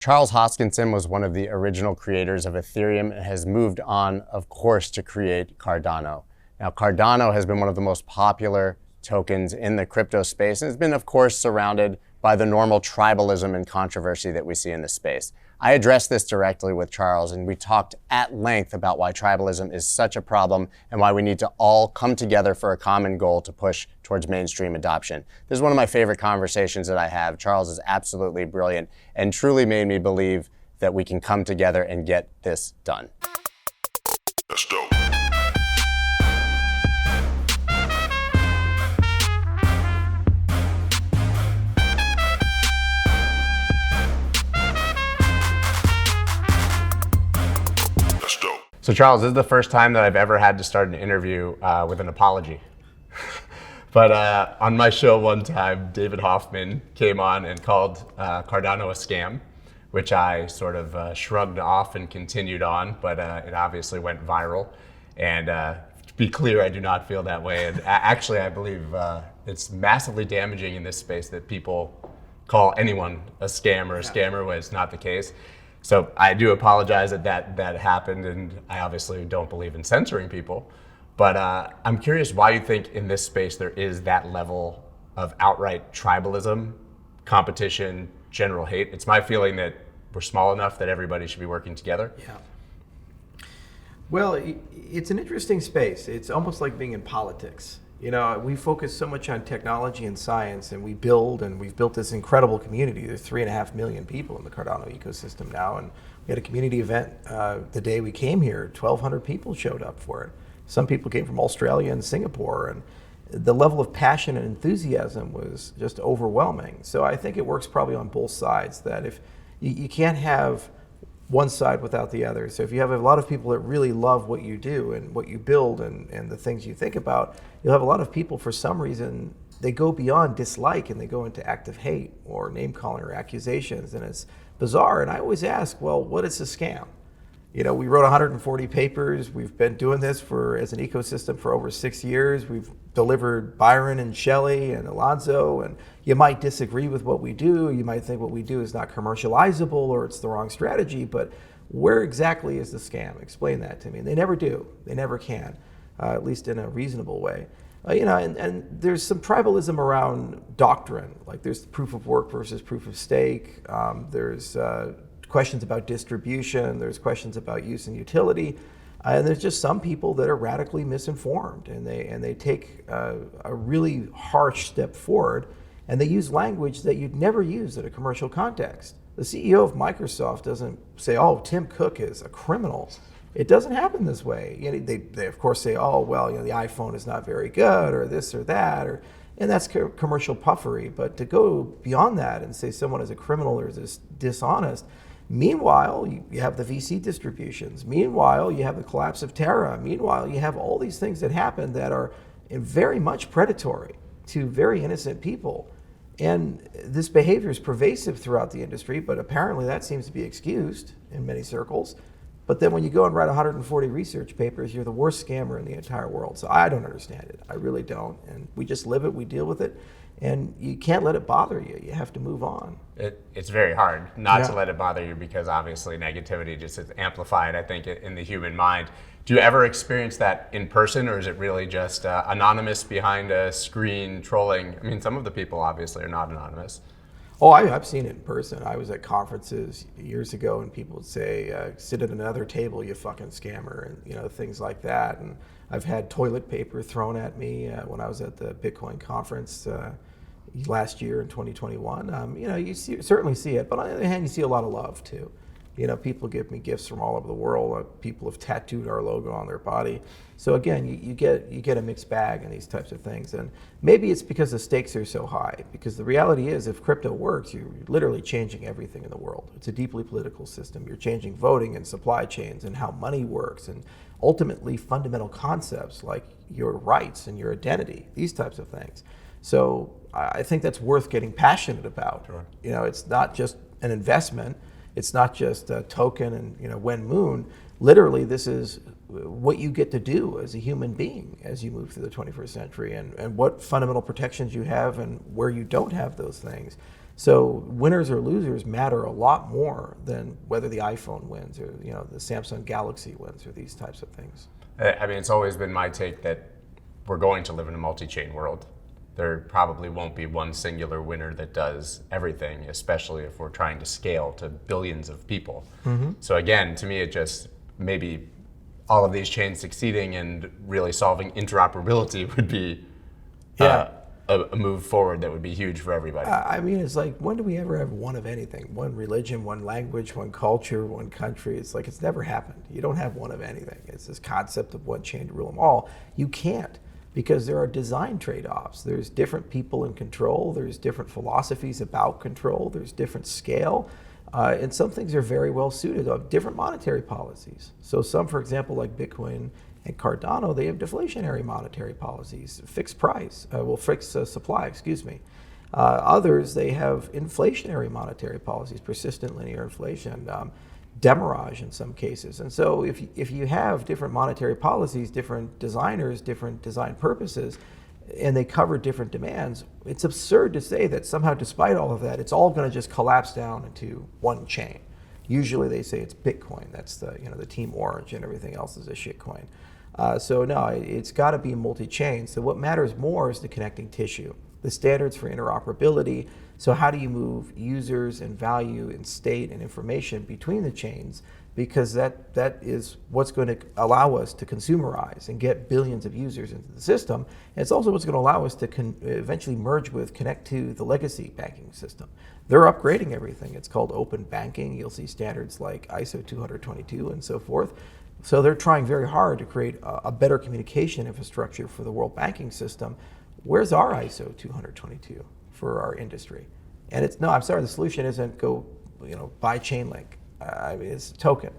Charles Hoskinson was one of the original creators of Ethereum and has moved on, of course, to create Cardano. Now, Cardano has been one of the most popular tokens in the crypto space and has been, of course, surrounded by the normal tribalism and controversy that we see in the space. I addressed this directly with Charles, and we talked at length about why tribalism is such a problem and why we need to all come together for a common goal to push towards mainstream adoption. This is one of my favorite conversations that I have. Charles is absolutely brilliant and truly made me believe that we can come together and get this done. That's dope. So Charles, this is the first time that I've ever had to start an interview with an apology. But on my show one time, David Hoffman came on and called Cardano a scam, which I sort of shrugged off and continued on, but it obviously went viral. And to be clear, I do not feel that way. And actually, I believe it's massively damaging in this space that people call anyone a scam or a scammer when it's not the case. So I do apologize that happened, and I obviously don't believe in censoring people. But I'm curious why you think in this space there is that level of outright tribalism, competition, general hate. It's my feeling that we're small enough that everybody should be working together. Yeah. Well, it's an interesting space. It's almost like being in politics. You know, we focus so much on technology and science, and we've built this incredible community. There's 3.5 million people in the Cardano ecosystem now, and we had a community event the day we came here. 1,200 people showed up for it. Some people came from Australia and Singapore, and the level of passion and enthusiasm was just overwhelming. So I think it works probably on both sides, that if you can't have one side without the other. So if you have a lot of people that really love what you do and what you build and the things you think about, you'll have a lot of people, for some reason, they go beyond dislike and they go into active hate or name calling or accusations, and it's bizarre. And I always ask, well, what is a scam? You know, we wrote 140 papers. We've been doing this as an ecosystem for over 6 years. We've delivered Byron and Shelley and Alonzo, and you might disagree with what we do. You might think what we do is not commercializable or it's the wrong strategy, but where exactly is the scam? Explain that to me. And they never do. They never can, at least in a reasonable way. You know, and there's some tribalism around doctrine, like there's proof of work versus proof of stake. There's questions about distribution, there's questions about use and utility, and there's just some people that are radically misinformed, and they take a really harsh step forward, and they use language that you'd never use in a commercial context. The CEO of Microsoft doesn't say, "Oh, Tim Cook is a criminal." It doesn't happen this way. You know, they of course say, "Oh, well, you know, the iPhone is not very good," or this or that, and that's commercial puffery. But to go beyond that and say someone is a criminal or is dishonest. Meanwhile, you have the VC distributions. Meanwhile, you have the collapse of Terra. Meanwhile, you have all these things that happen that are very much predatory to very innocent people. And this behavior is pervasive throughout the industry, but apparently that seems to be excused in many circles. But then when you go and write 140 research papers, you're the worst scammer in the entire world. So I don't understand it. I really don't. And we just live it, we deal with it. And you can't let it bother you. You have to move on. It's very hard not to let it bother you, because obviously negativity just is amplified, I think, in the human mind. Do you ever experience that in person, or is it really just anonymous behind a screen trolling? I mean, some of the people obviously are not anonymous. Oh, I've seen it in person. I was at conferences years ago, and people would say, "Sit at another table, you fucking scammer," and you know, things like that. And I've had toilet paper thrown at me when I was at the Bitcoin conference last year in 2021. You know, you certainly see it, but on the other hand, you see a lot of love too. You know, people give me gifts from all over the world. People have tattooed our logo on their body. So again, you get a mixed bag in these types of things. And maybe it's because the stakes are so high. Because the reality is, if crypto works, you're literally changing everything in the world. It's a deeply political system. You're changing voting and supply chains and how money works, and ultimately fundamental concepts like your rights and your identity, these types of things. So I think that's worth getting passionate about. Sure. You know, it's not just an investment. It's not just a token and, you know, when moon. Literally, this is what you get to do as a human being as you move through the 21st century, and what fundamental protections you have and where you don't have those things. So winners or losers matter a lot more than whether the iPhone wins or the Samsung Galaxy wins or these types of things. I mean, it's always been my take that we're going to live in a multi-chain world. There probably won't be one singular winner that does everything, especially if we're trying to scale to billions of people. So again, to me, it just maybe all of these chains succeeding and really solving interoperability would be a move forward that would be huge for everybody. I mean, it's like, when do we ever have one of anything? One religion, one language, one culture, one country. It's like, it's never happened. You don't have one of anything. It's this concept of one chain to rule them all. You can't, because there are design trade-offs. There's different people in control. There's different philosophies about control. There's different scale. And some things are very well suited to different monetary policies. So some, for example, like Bitcoin and Cardano, they have deflationary monetary policies, fixed price, fixed supply, excuse me. Others, they have inflationary monetary policies, persistent linear inflation, demurrage in some cases. And so if you have different monetary policies, different designers, different design purposes, and they cover different demands, it's absurd to say that somehow, despite all of that, it's all going to just collapse down into one chain. Usually they say it's Bitcoin. That's the Team Orange, and everything else is a shitcoin. So no, it's got to be multi-chain. So what matters more is the connecting tissue, the standards for interoperability. So how do you move users and value and state and information between the chains? Because that is what's going to allow us to consumerize and get billions of users into the system. And it's also what's going to allow us to eventually connect to the legacy banking system. They're upgrading everything. It's called open banking. You'll see standards like ISO 222 and so forth. So they're trying very hard to create a better communication infrastructure for the world banking system. Where's our ISO 222 for our industry? And the solution isn't go, buy Chainlink. I mean, it's a token.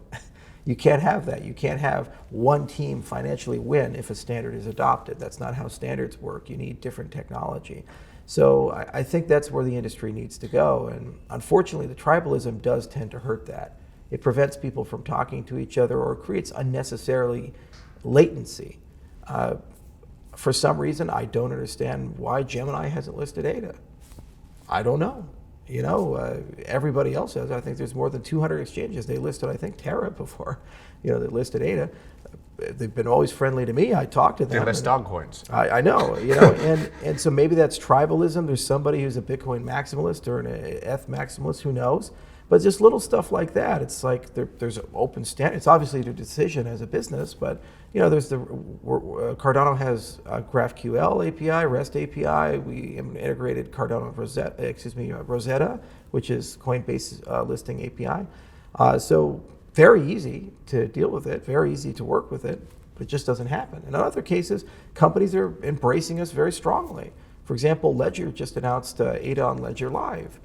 You can't have that. You can't have one team financially win if a standard is adopted. That's not how standards work. You need different technology. So I think that's where the industry needs to go. And unfortunately, the tribalism does tend to hurt that. It prevents people from talking to each other, or creates unnecessarily latency. For some reason, I don't understand why Gemini hasn't listed ADA. I don't know. Everybody else has. I think there's more than 200 exchanges. They listed, I think, Terra before, they listed ADA. They've been always friendly to me. I talk to them. They list dog coins. I know, and so maybe that's tribalism. There's somebody who's a Bitcoin maximalist or an ETH maximalist, who knows? But just little stuff like that. It's like there's an open standard. It's obviously their decision as a business, but there's Cardano has a GraphQL API, REST API. We integrated Cardano Rosetta, which is Coinbase listing API. So very easy to deal with it, very easy to work with it, but it just doesn't happen. In other cases, companies are embracing us very strongly. For example, Ledger just announced ADA on Ledger Live.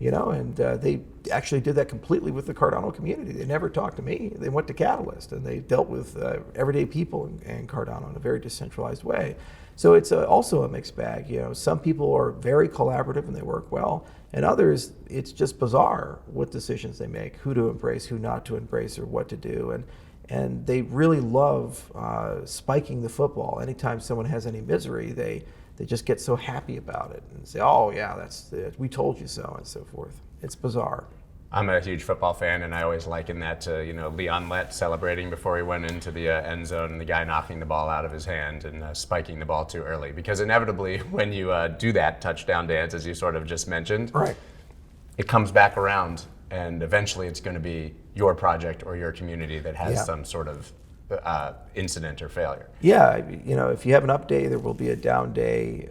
And they actually did that completely with the Cardano community. They never talked to me. They went to Catalyst, and they dealt with everyday people in Cardano in a very decentralized way. So it's also a mixed bag. Some people are very collaborative and they work well, and others, it's just bizarre what decisions they make, who to embrace, who not to embrace, or what to do. And they really love spiking the football. Anytime someone has any misery, they just get so happy about it and say, oh yeah, we told you so, and so forth. It's bizarre. I'm a huge football fan, and I always liken that to Leon Lett celebrating before he went into the end zone, and the guy knocking the ball out of his hand and spiking the ball too early. Because inevitably, when you do that touchdown dance, as you sort of just mentioned, right, it comes back around, and eventually it's going to be your project or your community that has some sort of incident or failure. Yeah, if you have an up day, there will be a down day.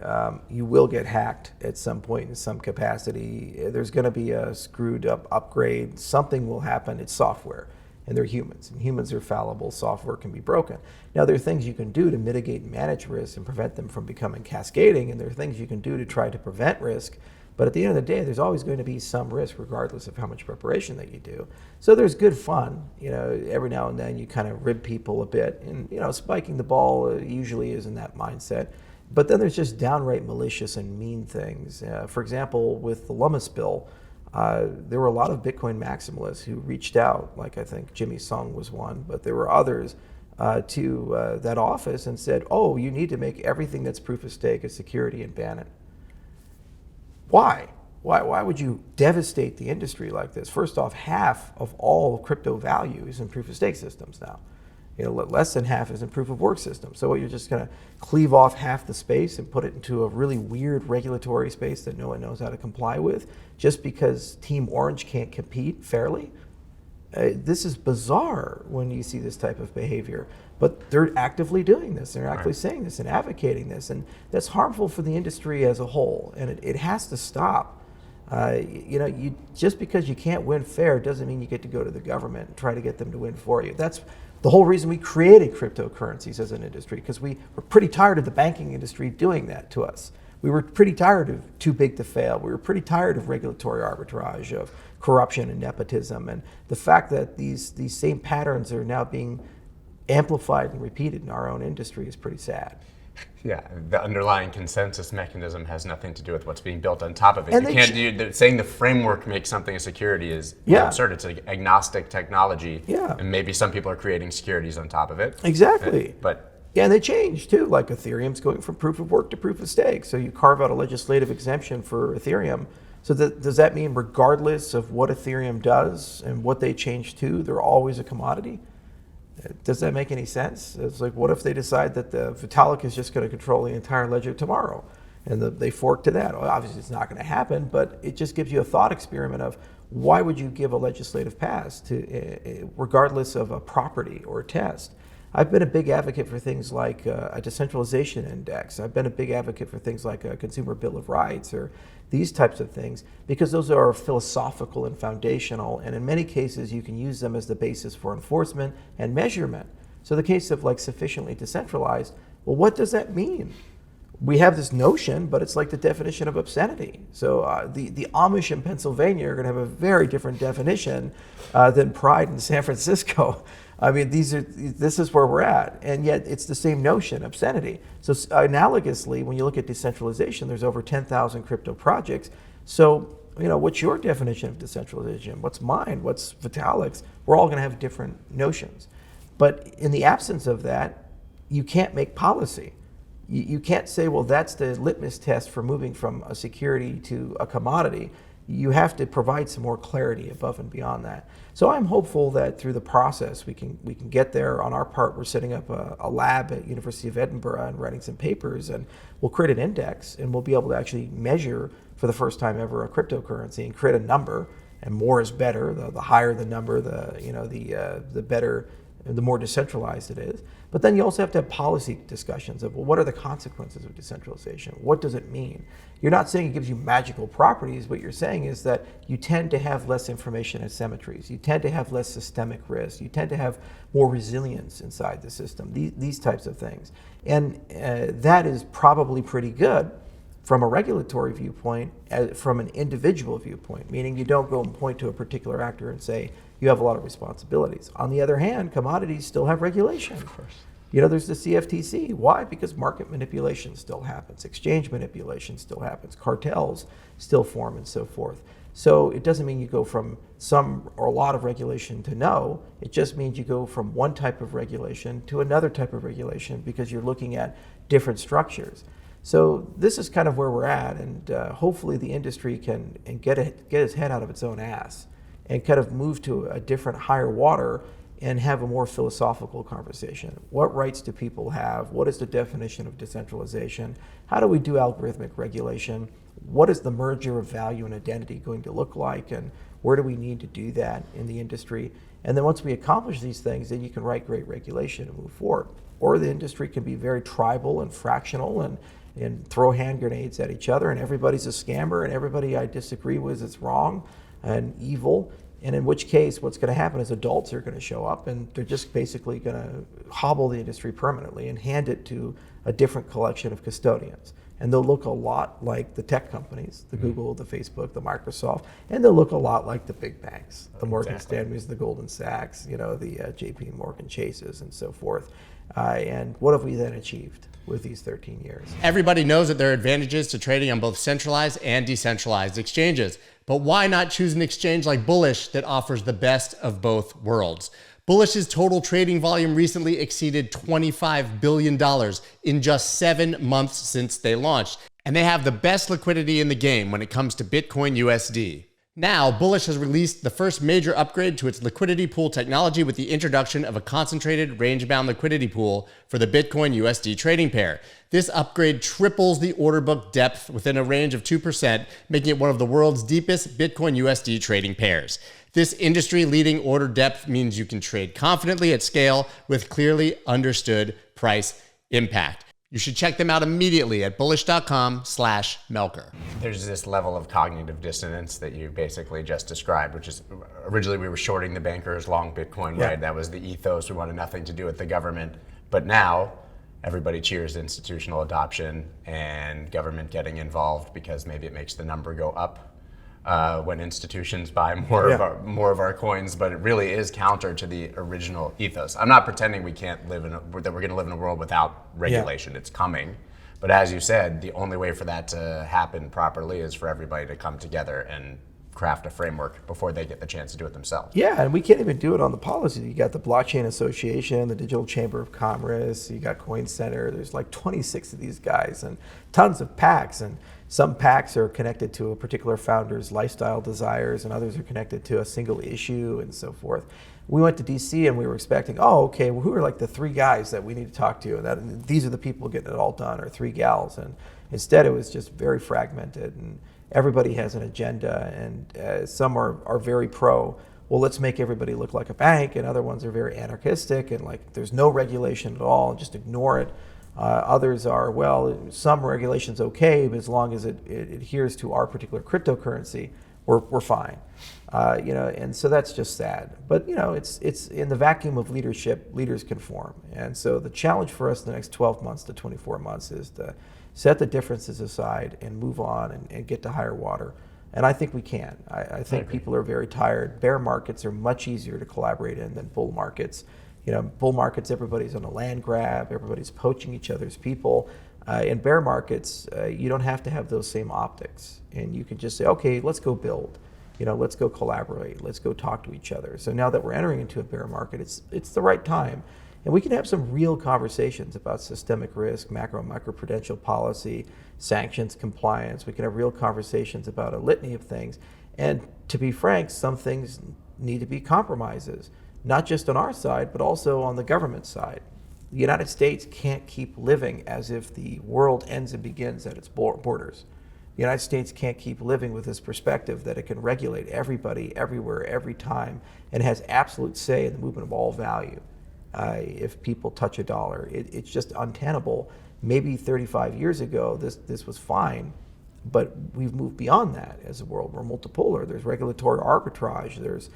You will get hacked at some point in some capacity. There's going to be a screwed up upgrade. Something will happen. It's software, and they're humans, and humans are fallible. Software can be broken. Now, there are things you can do to mitigate and manage risk and prevent them from becoming cascading, and there are things you can do to try to prevent risk. But at the end of the day, there's always going to be some risk, regardless of how much preparation that you do. So there's good fun. Every now and then you kind of rib people a bit, and spiking the ball usually is in that mindset. But then there's just downright malicious and mean things. For example, with the Lummis bill, there were a lot of Bitcoin maximalists who reached out, like I think Jimmy Sung was one, but there were others to that office and said, oh, you need to make everything that's proof of stake a security and ban it. Why? Why would you devastate the industry like this? First off, half of all crypto value is in proof of stake systems now. Less than half is in proof of work systems. So you're just going to cleave off half the space and put it into a really weird regulatory space that no one knows how to comply with, just because Team Orange can't compete fairly? This is bizarre when you see this type of behavior. But they're actively doing this. They're actively saying this and advocating this. And that's harmful for the industry as a whole. And it has to stop. Just because you can't win fair doesn't mean you get to go to the government and try to get them to win for you. That's the whole reason we created cryptocurrencies as an industry, because we were pretty tired of the banking industry doing that to us. We were pretty tired of too big to fail. We were pretty tired of regulatory arbitrage, of corruption and nepotism. And the fact that these same patterns are now being amplified and repeated in our own industry is pretty sad. Yeah, the underlying consensus mechanism has nothing to do with what's being built on top of it. And you can't saying the framework makes something a security is absurd. It's an agnostic technology, and maybe some people are creating securities on top of it. Exactly. And they change too. Like Ethereum's going from proof of work to proof of stake. So you carve out a legislative exemption for Ethereum. So does that mean regardless of what Ethereum does and what they change to, they're always a commodity? Does that make any sense? It's like, what if they decide that the Vitalik is just going to control the entire ledger tomorrow, and they fork to that? Well, obviously, it's not going to happen, but it just gives you a thought experiment of why would you give a legislative pass to, regardless of a property or a test? I've been a big advocate for things like a decentralization index. I've been a big advocate for things like a consumer bill of rights or these types of things, because those are philosophical and foundational, and in many cases you can use them as the basis for enforcement and measurement. So the case of like sufficiently decentralized, well, what does that mean? We have this notion, but it's like the definition of obscenity. So the Amish in Pennsylvania are going to have a very different definition than Pride in San Francisco. I mean, this is where we're at, and yet it's the same notion, obscenity. So analogously, when you look at decentralization, there's over 10,000 crypto projects. So, what's your definition of decentralization? What's mine? What's Vitalik's? We're all going to have different notions. But in the absence of that, you can't make policy. You can't say, well, that's the litmus test for moving from a security to a commodity. You have to provide some more clarity above and beyond that. So I'm hopeful that through the process we can get there. On our part, we're setting up a lab at University of Edinburgh and writing some papers, and we'll create an index, and we'll be able to actually measure for the first time ever a cryptocurrency and create a number. And more is better. The higher the number, the better, the more decentralized it is. But then you also have to have policy discussions of, well, what are the consequences of decentralization? What does it mean? You're not saying it gives you magical properties. What you're saying is that you tend to have less information asymmetries. You tend to have less systemic risk. You tend to have more resilience inside the system, these types of things. And that is probably pretty good from a regulatory viewpoint, from an individual viewpoint, meaning you don't go and point to a particular actor and say, you have a lot of responsibilities. On the other hand, commodities still have regulation. Of course. There's the CFTC. Why? Because market manipulation still happens. Exchange manipulation still happens. Cartels still form and so forth. So it doesn't mean you go from some or a lot of regulation to no. It just means you go from one type of regulation to another type of regulation because you're looking at different structures. So this is kind of where we're at, and hopefully the industry can get its head out of its own ass and kind of move to a different higher water and have a more philosophical conversation. What rights do people have? What is the definition of decentralization? How do we do algorithmic regulation? What is the merger of value and identity going to look like? And where do we need to do that in the industry? And then once we accomplish these things, then you can write great regulation and move forward. Or the industry can be very tribal and fractional and throw hand grenades at each other, and everybody's a scammer, and everybody I disagree with is wrong and evil. And in which case, what's going to happen is adults are going to show up, and they're just basically going to hobble the industry permanently and hand it to a different collection of custodians. And they'll look a lot like the tech companies, the Google, the Facebook, the Microsoft, and they'll look a lot like the big banks, the Morgan Stanleys, the Goldman Sachs, the JP Morgan Chases, and so forth. And what have we then achieved with these 13 years? Everybody knows that there are advantages to trading on both centralized and decentralized exchanges. But why not choose an exchange like Bullish that offers the best of both worlds? Bullish's total trading volume recently exceeded $25 billion in just 7 months since they launched. And they have the best liquidity in the game when it comes to Bitcoin USD. Now, Bullish has released the first major upgrade to its liquidity pool technology with the introduction of a concentrated range-bound liquidity pool for the Bitcoin USD trading pair. This upgrade triples the order book depth within a range of 2%, making it one of the world's deepest Bitcoin USD trading pairs. This industry-leading order depth means you can trade confidently at scale with clearly understood price impact. You should check them out immediately at bullish.com/Melker. There's this level of cognitive dissonance that you basically just described, which is originally we were shorting the bankers, long Bitcoin, Yeah. right? That was the ethos. We wanted nothing to do with the government. But now everybody cheers institutional adoption and government getting involved because maybe it makes the number go up when institutions buy more of our coins. But it really is counter to the original ethos. I'm not pretending we can't live that we're going to live in a world without regulation. It's coming. But as you said, the only way for that to happen properly is for everybody to come together and craft a framework before they get the chance to do it themselves. Yeah, and we can't even do it on the policy. You got the Blockchain Association, the Digital Chamber of Commerce, you got Coin Center. There's like 26 of these guys and tons of PACs. And some PACs are connected to a particular founder's lifestyle desires, and others are connected to a single issue and so forth. We went to DC and we were expecting, oh, okay, well, who are like the three guys that we need to talk to? And these are the people getting it all done, or three gals. And instead it was just very fragmented, and everybody has an agenda, and some are very pro, well, let's make everybody look like a bank, and other ones are very anarchistic and like there's no regulation at all and just ignore it. Others are, well, some regulation's okay, but as long as it adheres to our particular cryptocurrency, we're fine. And so that's just sad. But it's in the vacuum of leadership, leaders can form. And so the challenge for us in the next 12 months to 24 months is to set the differences aside and move on and get to higher water. And I think we can. I think people are very tired. Bear markets are much easier to collaborate in than bull markets. Bull markets, everybody's on a land grab, everybody's poaching each other's people. In bear markets, you don't have to have those same optics. And you can just say, okay, let's go build. Let's go collaborate. Let's go talk to each other. So now that we're entering into a bear market, it's the right time. And we can have some real conversations about systemic risk, macro and microprudential policy, sanctions compliance. We can have real conversations about a litany of things. And to be frank, some things need to be compromises, not just on our side, but also on the government side. The United States can't keep living as if the world ends and begins at its borders. The United States can't keep living with this perspective that it can regulate everybody, everywhere, every time, and has absolute say in the movement of all value. If people touch a dollar, it's just untenable. Maybe 35 years ago, this was fine, but we've moved beyond that as a world. We're multipolar. There's regulatory arbitrage. There's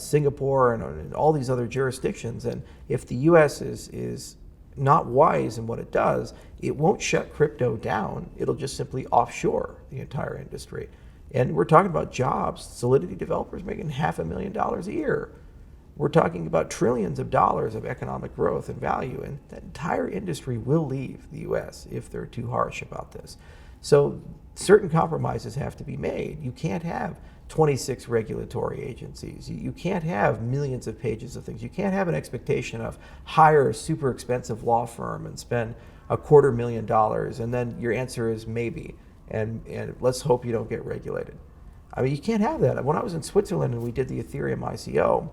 Singapore and all these other jurisdictions. And if the U.S. is not wise in what it does, it won't shut crypto down. It'll just simply offshore the entire industry. And we're talking about jobs. Solidity developers making $500,000 a year. We're talking about trillions of dollars of economic growth and value, and that entire industry will leave the U.S. if they're too harsh about this. So certain compromises have to be made. You can't have 26 regulatory agencies. You can't have millions of pages of things. You can't have an expectation of hire a super expensive law firm and spend $250,000, and then your answer is maybe, and let's hope you don't get regulated. I mean, you can't have that. When I was in Switzerland and we did the Ethereum ICO,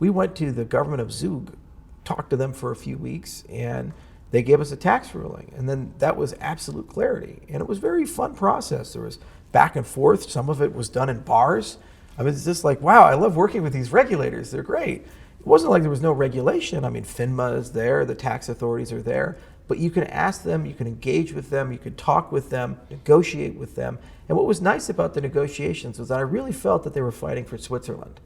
we went to the government of Zug, talked to them for a few weeks, and they gave us a tax ruling. And then that was absolute clarity. And it was a very fun process. There was back and forth. Some of it was done in bars. I mean, it's just like, wow, I love working with these regulators. They're great. It wasn't like there was no regulation. I mean, FINMA is there, the tax authorities are there, but you can ask them, you can engage with them, you can talk with them, negotiate with them. And what was nice about the negotiations was that I really felt that they were fighting for Switzerland.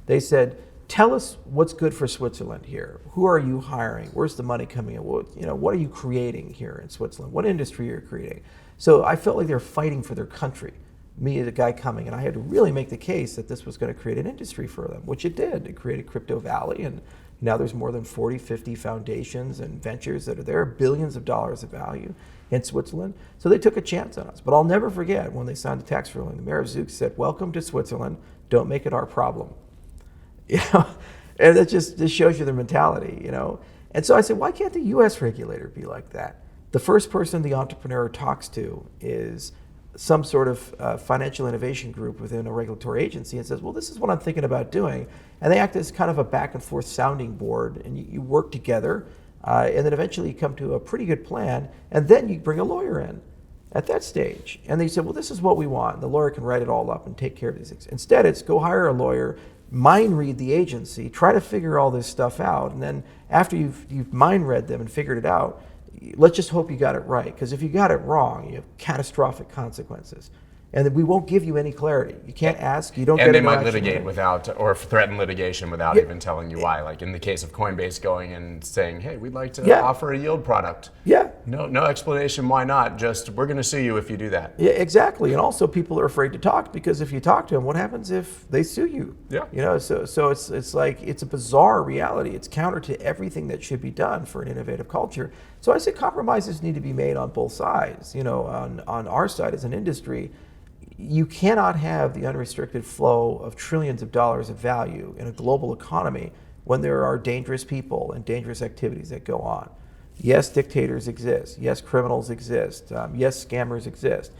They said, tell us what's good for Switzerland here. Who are you hiring? Where's the money coming in? What are you creating here in Switzerland? What industry are you creating? So I felt like they were fighting for their country. Me as a guy coming, and I had to really make the case that this was going to create an industry for them, which it did. It created Crypto Valley, and now there's more than 40, 50 foundations and ventures that are there, billions of dollars of value in Switzerland. So they took a chance on us. But I'll never forget when they signed the tax ruling, the mayor of Zug said, welcome to Switzerland, don't make it our problem. And that just shows you their mentality, And so I said, why can't the U.S. regulator be like that? the first person the entrepreneur talks to is some sort of financial innovation group within a regulatory agency and says, well, this is what I'm thinking about doing. And they act as kind of a back and forth sounding board, and you work together, and then eventually you come to a pretty good plan, and then you bring a lawyer in at that stage. And they say, well, this is what we want. And the lawyer can write it all up and take care of these things. Instead, it's go hire a lawyer, mind read the agency, try to figure all this stuff out, and then after you've mind read them and figured it out, let's just hope you got it right, because if you got it wrong, you have catastrophic consequences. And then we won't give you any clarity. You can't ask, you don't get And they no might action. litigate without, or threaten litigation without Yeah. even telling you why. Like in the case of Coinbase going and saying, hey, we'd like to Yeah. offer a yield product. Yeah. No explanation why not, just we're going to sue you if you do that. Yeah, exactly. And also people are afraid to talk, because if you talk to them, what happens if they sue you? Yeah. You know, so it's like, it's a bizarre reality. It's counter to everything that should be done for an innovative culture. So I say compromises need to be made on both sides. You know, on our side as an industry, you cannot have the unrestricted flow of trillions of dollars of value in a global economy when there are dangerous people and dangerous activities that go on. Yes, dictators exist. Yes, criminals exist. Yes, scammers exist.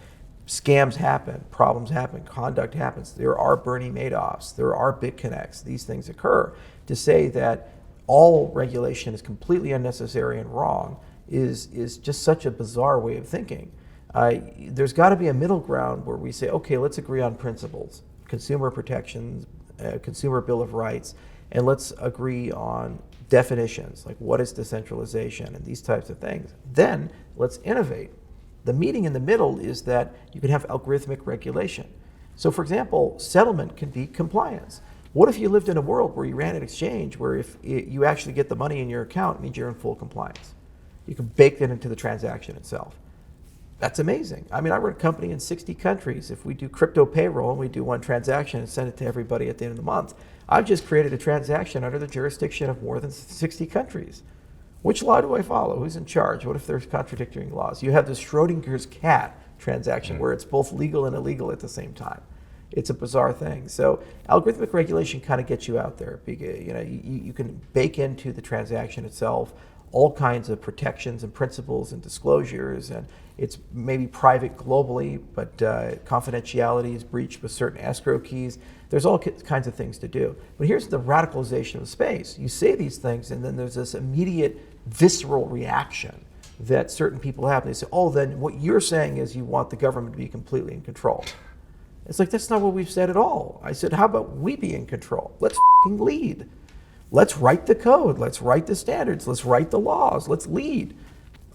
Scams happen, problems happen, conduct happens. There are Bernie Madoffs, there are BitConnects. These things occur. To say that all regulation is completely unnecessary and wrong is just such a bizarre way of thinking. There's got to be a middle ground where we say, okay, let's agree on principles, consumer protections, consumer bill of rights, and let's agree on definitions, like what is decentralization and these types of things. Then let's innovate. The meeting in the middle is that you can have algorithmic regulation. So for example, settlement can be compliance. What if you lived in a world where you ran an exchange where if you actually get the money in your account, it means you're in full compliance? You can bake that into the transaction itself. That's amazing. I mean, I run a company in 60 countries. If we do crypto payroll and we do one transaction and send it to everybody at the end of the month, I've just created a transaction under the jurisdiction of more than 60 countries. Which law do I follow? Who's in charge? What if there's contradicting laws? You have this Schrodinger's cat transaction where it's both legal and illegal at the same time. It's a bizarre thing. So algorithmic regulation kind of gets you out there. You know, you can bake into the transaction itself all kinds of protections and principles and disclosures, and it's maybe private globally, but confidentiality is breached with certain escrow keys. There's all kinds of things to do. But here's the radicalization of space. You say these things, and then there's this immediate visceral reaction that certain people have. They say, oh, then what you're saying is you want the government to be completely in control. It's like, that's not what we've said at all. I said, how about we be in control? Let's f***ing lead. Let's write the code. Let's write the standards. Let's write the laws. Let's lead.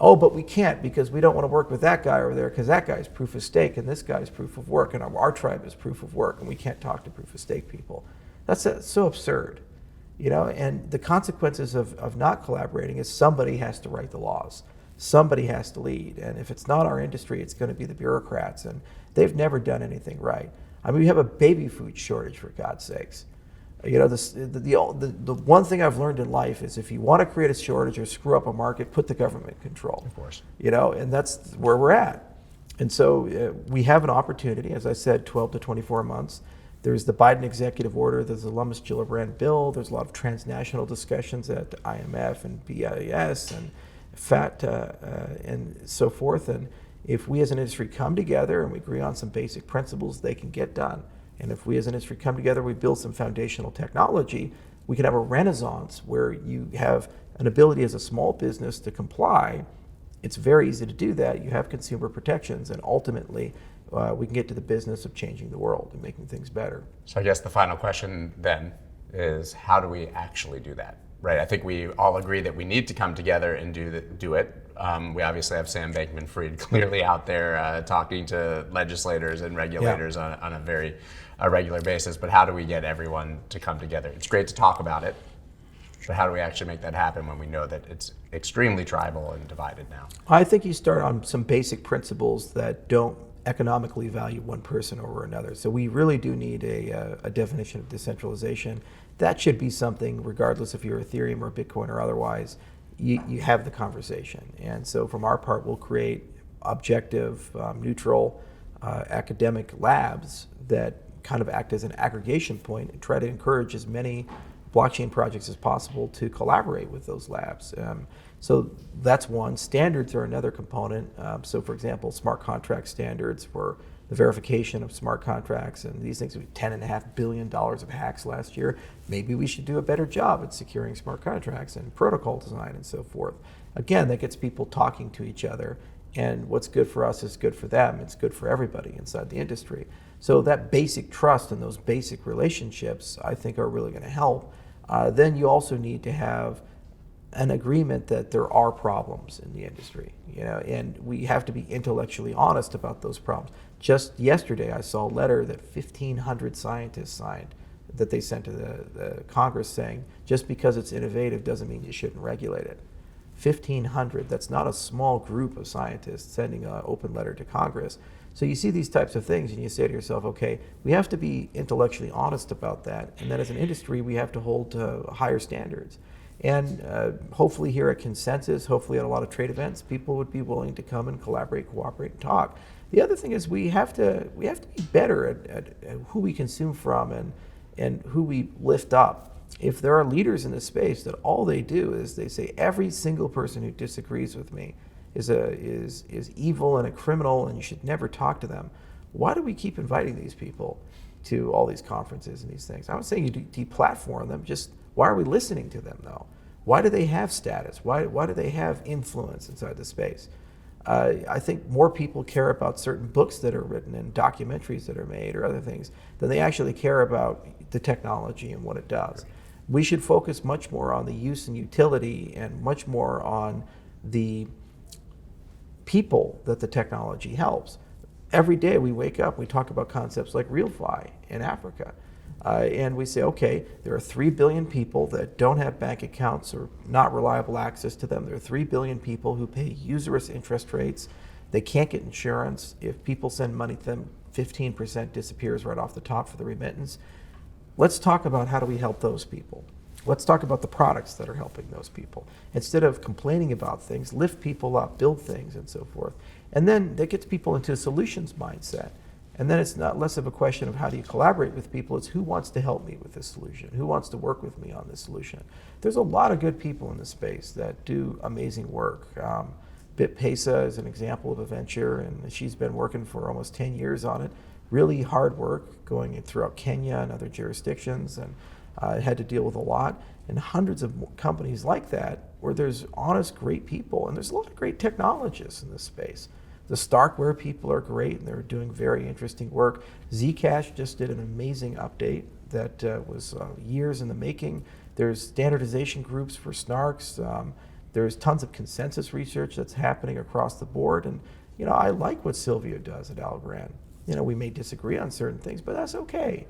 Oh, but we can't because we don't want to work with that guy over there because that guy's proof of stake and this guy's proof of work and our tribe is proof of work and we can't talk to proof of stake people. That's so absurd, you know. And the consequences of not collaborating is somebody has to write the laws. Somebody has to lead. And if it's not our industry, it's going to be the bureaucrats, and they've never done anything right. I mean, we have a baby food shortage, for God's sakes. You know, the one thing I've learned in life is if you want to create a shortage or screw up a market, put the government in control. Of course. You know, and that's where we're at. And so we have an opportunity, as I said, 12 to 24 months. There's the Biden executive order, there's the Lummis-Gillibrand bill, there's a lot of transnational discussions at IMF and BIS and FAT and so forth. And if we as an industry come together and we agree on some basic principles, they can get done. And if we as an industry come together, we build some foundational technology, we can have a renaissance where you have an ability as a small business to comply. It's very easy to do that. You have consumer protections, and ultimately we can get to the business of changing the world and making things better. So I guess the final question then is, how do we actually do that? Right. I think we all agree that we need to come together and do it. We obviously have Sam Bankman-Fried clearly out there talking to legislators and regulators on a very regular basis. But how do we get everyone to come together? It's great to talk about it, but how do we actually make that happen when we know that it's extremely tribal and divided now? I think you start on some basic principles that don't economically value one person over another. So we really do need a definition of decentralization. That should be something, regardless if you're Ethereum or Bitcoin or otherwise, you have the conversation. And so from our part, we'll create objective, neutral academic labs that kind of act as an aggregation point and try to encourage as many blockchain projects as possible to collaborate with those labs. So that's one. Standards are another component. So for example, smart contract standards for the verification of smart contracts, and these things, $10.5 billion of hacks last year. Maybe we should do a better job at securing smart contracts and protocol design and so forth. Again, that gets people talking to each other, and what's good for us is good for them. It's good for everybody inside the industry. So that basic trust and those basic relationships, I think, are really going to help. Then you also need to have an agreement that there are problems in the industry, and we have to be intellectually honest about those problems. Just yesterday, I saw a letter that 1,500 scientists signed that they sent to the Congress saying, just because it's innovative doesn't mean you shouldn't regulate it. 1,500, that's not a small group of scientists sending an open letter to Congress. So you see these types of things and you say to yourself, okay, we have to be intellectually honest about that, and then as an industry, we have to hold to higher standards. And hopefully here at Consensus, hopefully at a lot of trade events, people would be willing to come and collaborate, cooperate, and talk. The other thing is we have to be better at who we consume from and who we lift up. If there are leaders in this space that all they do is they say every single person who disagrees with me is evil and a criminal and you should never talk to them, why do we keep inviting these people to all these conferences and these things? I'm not saying you deplatform them, just why are we listening to them though? Why do they have status? Why do they have influence inside the space? I think more people care about certain books that are written and documentaries that are made or other things than they actually care about the technology and what it does. We should focus much more on the use and utility and much more on the people that the technology helps. Every day we wake up, we talk about concepts like RealFi in Africa. And we say, okay, there are 3 billion people that don't have bank accounts or not reliable access to them. There are 3 billion people who pay usurious interest rates. They can't get insurance. If people send money to them, 15% disappears right off the top for the remittance. Let's talk about how do we help those people. Let's talk about the products that are helping those people. Instead of complaining about things, lift people up, build things, and so forth. And then that gets people into a solutions mindset. And then it's not less of a question of how do you collaborate with people, it's who wants to help me with this solution, who wants to work with me on this solution. There's a lot of good people in this space that do amazing work. BitPesa is an example of a venture, and she's been working for almost 10 years on it. Really hard work going throughout Kenya and other jurisdictions, and had to deal with a lot. And hundreds of companies like that where there's honest, great people, and there's a lot of great technologists in this space. The Starkware people are great, and they're doing very interesting work. Zcash just did an amazing update that was years in the making. There's standardization groups for snarks. There's tons of consensus research that's happening across the board. And I like what Silvio does at Algorand. We may disagree on certain things, but that's okay.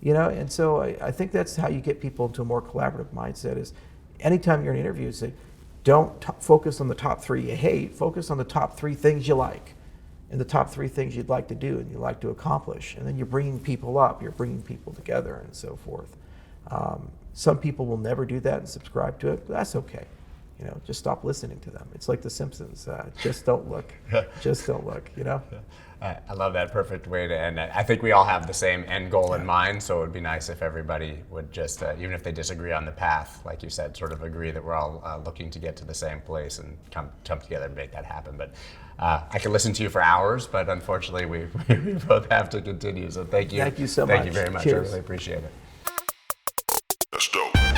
And so I think that's how you get people into a more collaborative mindset is anytime you're in an interview, say, don't focus on the top 3 you hate, focus on the top 3 things you like and the top 3 things you'd like to do and you'd like to accomplish. And then you're bringing people up, you're bringing people together and so forth. Some people will never do that and subscribe to it, but that's okay. Just stop listening to them. It's like The Simpsons. Just don't look. Just don't look, I love that. Perfect way to end it. I think we all have the same end goal in mind, so it would be nice if everybody would just, even if they disagree on the path, like you said, sort of agree that we're all looking to get to the same place and come together and make that happen. But I could listen to you for hours, but unfortunately we both have to continue. So thank you. Thank you so much. Thank you very much. Cheers. I really appreciate it. That's dope.